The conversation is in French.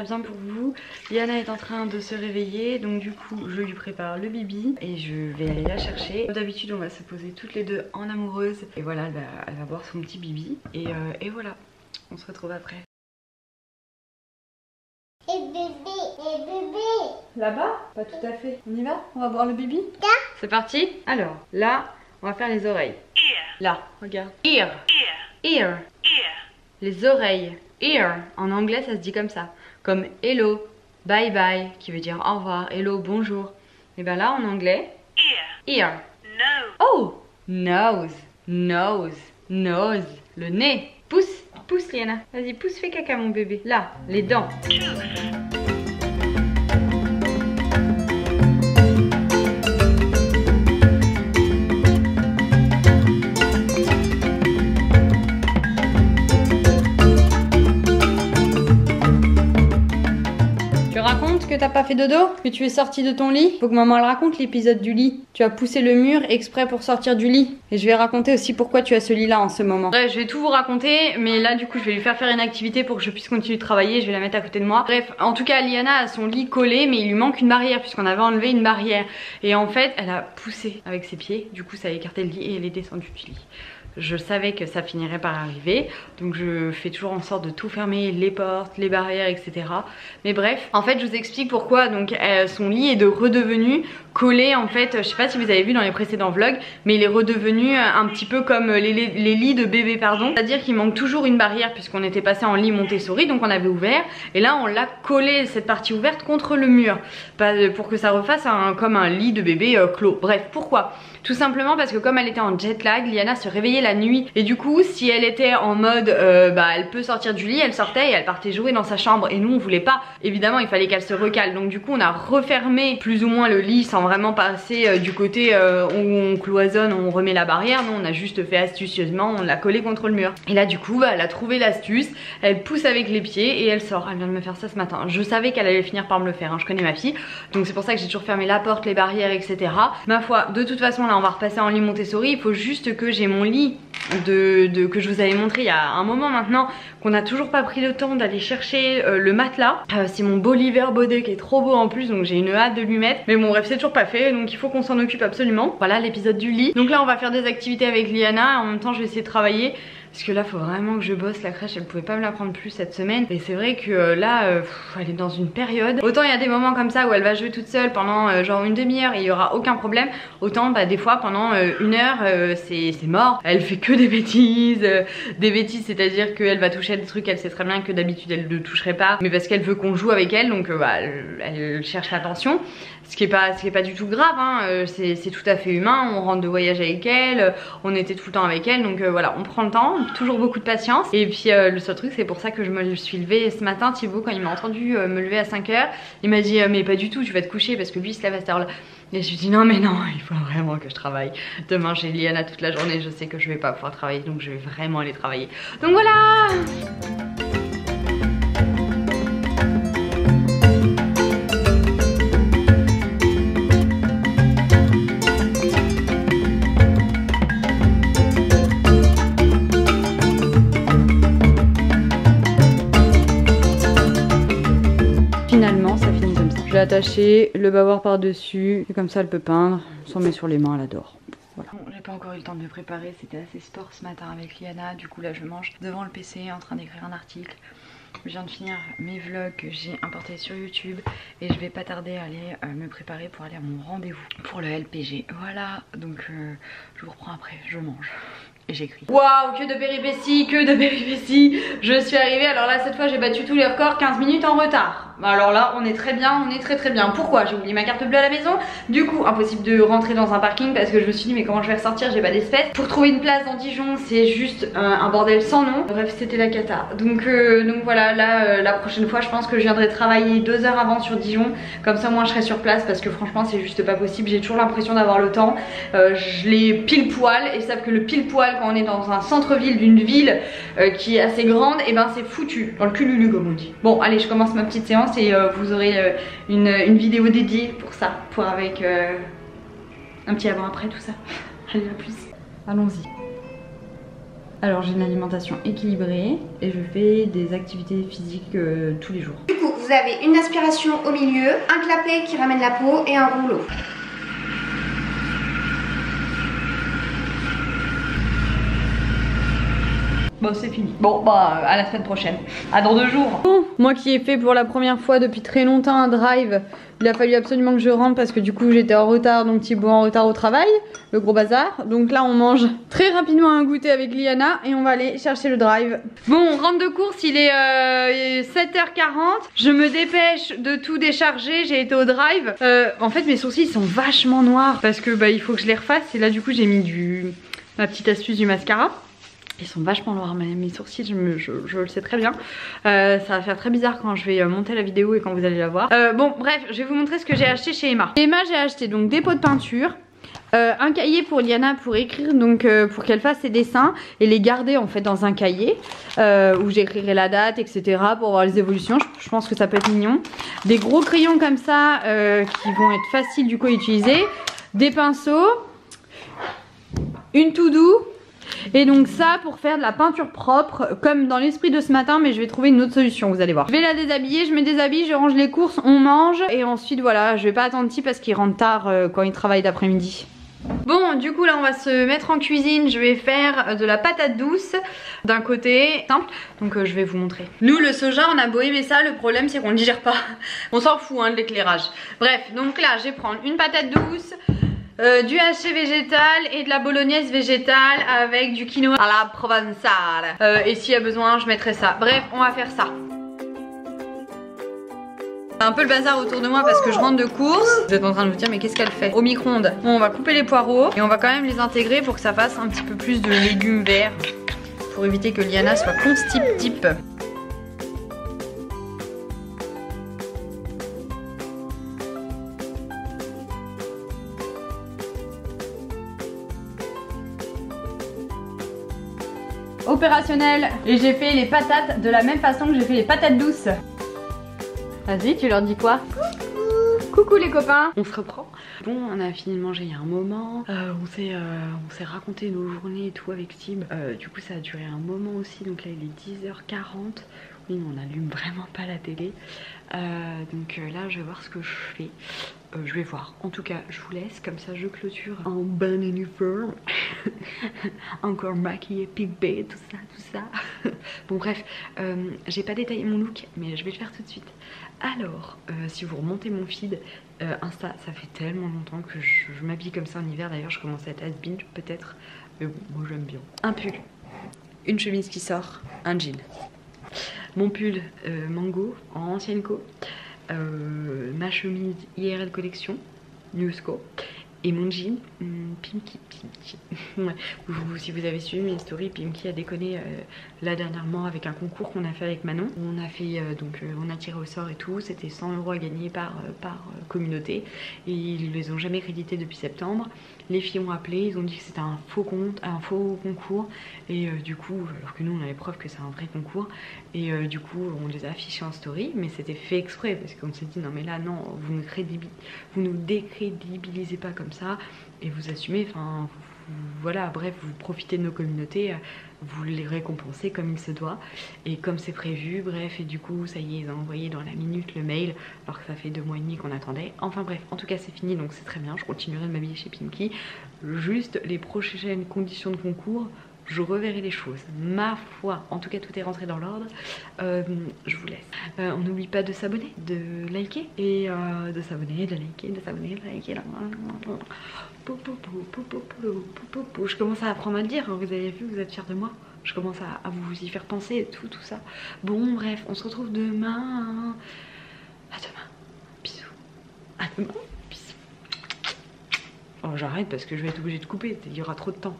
bien pour vous. Liana est en train de se réveiller, donc du coup je lui prépare le bibi et je vais aller la chercher. D'habitude on va se poser toutes les deux en amoureuse et voilà, elle va boire son petit bibi et voilà, on se retrouve après. Et bébé. Là-bas? Pas tout à fait. On y va? On va boire le bibi? C'est parti? Alors, là, on va faire les oreilles. Là, regarde. Ear. Ear. Les oreilles. Ear. En anglais, ça se dit comme ça. Comme hello, bye bye, qui veut dire au revoir. Hello, bonjour. Et bien là, en anglais, ear. Oh! Nose. Nose. Nose. Le nez. Pousse. Pousse, Liana. Vas-y, pousse, fais caca, mon bébé. Là, les dents. Que t'as pas fait dodo, que tu es sorti de ton lit. Faut que maman le raconte l'épisode du lit. Tu as poussé le mur exprès pour sortir du lit. Et je vais raconter aussi pourquoi tu as ce lit là en ce moment. Bref, je vais tout vous raconter, mais là du coup je vais lui faire une activité pour que je puisse continuer de travailler. Je vais la mettre à côté de moi. Bref, en tout cas Liana a son lit collé, mais il lui manque une barrière puisqu'on avait enlevé une barrière. Et en fait elle a poussé avec ses pieds, du coup ça a écarté le lit et elle est descendue du lit. Je savais que ça finirait par arriver, donc je fais toujours en sorte de tout fermer, les portes, les barrières, etc. Mais bref, en fait je vous explique pourquoi. Donc son lit est redevenu collé, en fait, je sais pas si vous avez vu dans les précédents vlogs, mais il est redevenu un petit peu comme les lits de bébé, pardon. C'est-à-dire qu'il manque toujours une barrière puisqu'on était passé en lit Montessori, donc on avait ouvert, et là on l'a collé, cette partie ouverte, contre le mur, pour que ça refasse comme un lit de bébé clos. Bref, pourquoi? Tout simplement parce que comme elle était en jet lag, Liana se réveillait la nuit et du coup si elle était en mode elle peut sortir du lit, elle sortait et elle partait jouer dans sa chambre et nous on voulait pas, évidemment il fallait qu'elle se recale, donc du coup on a refermé plus ou moins le lit sans vraiment passer du côté où on cloisonne, on remet la barrière. Non, on a juste fait astucieusement, on l'a collé contre le mur et là du coup elle a trouvé l'astuce, elle pousse avec les pieds et elle sort. Elle vient de me faire ça ce matin, je savais qu'elle allait finir par me le faire, hein. Je connais ma fille, donc c'est pour ça que j'ai toujours fermé la porte, les barrières, etc. Ma foi, de toute façon là on va repasser en lit Montessori. Il faut juste que j'ai mon lit que je vous avais montré il y a un moment maintenant, qu'on n'a toujours pas pris le temps d'aller chercher le matelas. C'est mon Bolivar Baudet qui est trop beau en plus, donc j'ai une hâte de lui mettre, mais bon bref c'est toujours pas fait, donc il faut qu'on s'en occupe absolument. Voilà l'épisode du lit. Donc là on va faire des activités avec Liana, en même temps je vais essayer de travailler parce que là faut vraiment que je bosse. La crèche elle pouvait pas me la prendre plus cette semaine et c'est vrai que là elle est dans une période, autant il y a des moments comme ça où elle va jouer toute seule pendant genre une demi-heure et il y aura aucun problème, autant des fois pendant une heure c'est mort, elle fait que des bêtises, c'est à dire qu'elle va toucher à des trucs, elle sait très bien que d'habitude elle ne toucherait pas, mais parce qu'elle veut qu'on joue avec elle, donc elle cherche l'attention. Ce qui est pas du tout grave, hein. C'est tout à fait humain, on rentre de voyage avec elle, on était tout le temps avec elle, donc voilà, on prend le temps, toujours beaucoup de patience. Et puis le seul truc, c'est pour ça que je me suis levée ce matin. Thibaut, quand il m'a entendu me lever à 5 h, il m'a dit mais pas du tout, tu vas te coucher, parce que lui il se lève à cette heure là. Et je lui ai dit non mais non, il faut vraiment que je travaille. Demain j'ai Liana toute la journée, je sais que je vais pas pouvoir travailler, donc je vais vraiment aller travailler. Donc voilà. Finalement ça finit comme ça. Je l'ai attaché, le bavard par dessus, et comme ça elle peut peindre, on s'en met sur les mains, elle adore. Voilà. Bon, j'ai pas encore eu le temps de me préparer, c'était assez sport ce matin avec Liana, du coup là je mange devant le PC en train d'écrire un article. Je viens de finir mes vlogs que j'ai importés sur YouTube et je vais pas tarder à aller me préparer pour aller à mon rendez-vous pour le LPG. Voilà, donc je vous reprends après, je mange. Et j'écris. Waouh, que de péripéties, que de péripéties. Je suis arrivée, alors là cette fois j'ai battu tous les records, 15 minutes en retard. Alors là on est très bien, on est très bien. Pourquoi? J'ai oublié ma carte bleue à la maison. Du coup impossible de rentrer dans un parking parce que je me suis dit mais comment je vais ressortir, j'ai pas d'espèce. Pour trouver une place dans Dijon c'est juste un bordel sans nom. Bref c'était la cata. Donc voilà, là la prochaine fois je pense que je viendrai travailler 2 heures avant sur Dijon. Comme ça moi je serai sur place parce que franchement c'est juste pas possible. J'ai toujours l'impression d'avoir le temps. Je l'ai pile poil et savent que le pile poil quand on est dans un centre-ville d'une ville qui est assez grande, et ben c'est foutu dans le cululu comme on dit. Bon allez, je commence ma petite séance et vous aurez une vidéo dédiée pour ça, avec un petit avant après tout ça. Allez, à plus. Allons-y. Alors j'ai une alimentation équilibrée et je fais des activités physiques tous les jours. Du coup vous avez une aspiration au milieu, un clapet qui ramène la peau et un rouleau. Bon, c'est fini. Bon, bah, à la semaine prochaine. À dans 2 jours. Bon, moi qui ai fait pour la première fois depuis très longtemps un drive, il a fallu absolument que je rentre parce que du coup j'étais en retard, donc Thibaut en retard au travail, le gros bazar. Donc là on mange très rapidement un goûter avec Liana et on va aller chercher le drive. Bon, on rentre de course, il est 7h40. Je me dépêche de tout décharger, j'ai été au drive. En fait mes sourcils sont vachement noirs parce que bah, il faut que je les refasse et là du coup j'ai mis ma petite astuce du mascara. Ils sont vachement noirs, mes sourcils, je le sais très bien. Ça va faire très bizarre quand je vais monter la vidéo et quand vous allez la voir. Bon, bref, je vais vous montrer ce que j'ai acheté chez Emma. Chez Emma, j'ai acheté donc des pots de peinture, un cahier pour Liana pour écrire, donc pour qu'elle fasse ses dessins et les garder en fait dans un cahier où j'écrirai la date, etc. pour voir les évolutions. Je pense que ça peut être mignon. Des gros crayons comme ça qui vont être faciles du coup à utiliser. Des pinceaux, une to-do. Et donc ça pour faire de la peinture propre comme dans l'esprit de ce matin, mais je vais trouver une autre solution, vous allez voir. Je vais la déshabiller, je me déshabille, je range les courses, on mange et ensuite voilà, je vais pas attendre parce qu'il rentre tard quand il travaille d'après-midi. Bon, du coup là on va se mettre en cuisine, je vais faire de la patate douce d'un côté simple, donc je vais vous montrer. Nous le soja on a beau aimer ça, le problème c'est qu'on le digère pas. On s'en fout hein, de l'éclairage. Bref, donc là je vais prendre une patate douce, du haché végétal et de la bolognaise végétale avec du quinoa à la provençale. Et s'il y a besoin je mettrai ça. Bref, on va faire ça. C'est un peu le bazar autour de moi parce que je rentre de course. Vous êtes en train de vous dire mais qu'est-ce qu'elle fait? Au micro-ondes. Bon, on va couper les poireaux et on va quand même les intégrer pour que ça fasse un petit peu plus de légumes verts, pour éviter que Liana soit constip-type. Opérationnel. Et j'ai fait les patates de la même façon que j'ai fait les patates douces. Vas-y, tu leur dis quoi? Coucou les copains. On se reprend. Bon, on a fini de manger il y a un moment. On s'est raconté nos journées et tout avec Steve. Du coup ça a duré un moment aussi. Donc là il est 10h40. Oui, on n'allume vraiment pas la télé. Donc là je vais voir ce que je fais. Je vais voir. En tout cas je vous laisse. Comme ça je clôture en bon uniforme. Encore maquillée, pipée, tout ça. Bon bref, j'ai pas détaillé mon look mais je vais le faire tout de suite. Alors, si vous remontez mon feed Insta, ça fait tellement longtemps que je m'habille comme ça en hiver. D'ailleurs je commence à être has-been peut-être. Mais bon, moi j'aime bien. Un pull, une chemise qui sort, un jean. Mon pull Mango en ancienne co, ma chemise IRL collection Newsco et mon jean Pimki. Ouais. Si vous avez suivi mes stories, Pimki a déconné là dernièrement avec un concours qu'on a fait avec Manon. On a fait on a tiré au sort et tout. C'était 100 € à gagner par communauté et ils les ont jamais crédités depuis septembre. Les filles ont appelé, ils ont dit que c'était un faux concours et du coup, alors que nous on avait preuve que c'est un vrai concours et du coup on les a affichés en story, mais c'était fait exprès parce qu'on s'est dit non mais là non, vous nous décrédibilisez pas comme ça et vous assumez, enfin voilà, bref, vous profitez de nos communautés, vous les récompensez comme il se doit et comme c'est prévu, bref, et du coup ça y est, ils ont envoyé dans la minute le mail alors que ça fait 2 mois et demi qu'on attendait. Enfin bref, en tout cas c'est fini, donc c'est très bien, je continuerai de m'habiller chez Pimki. Juste les prochaines conditions de concours, je reverrai les choses, ma foi. En tout cas tout est rentré dans l'ordre. Je vous laisse. On n'oublie pas de s'abonner, de liker et de s'abonner, de liker, de s'abonner, de liker. Je commence à apprendre à le dire, vous avez vu, vous êtes fiers de moi. Je commence à vous y faire penser et tout ça. Bon bref, on se retrouve demain. À demain. Bisous. À demain. Bisous. Oh, j'arrête parce que je vais être obligée de couper, il y aura trop de temps.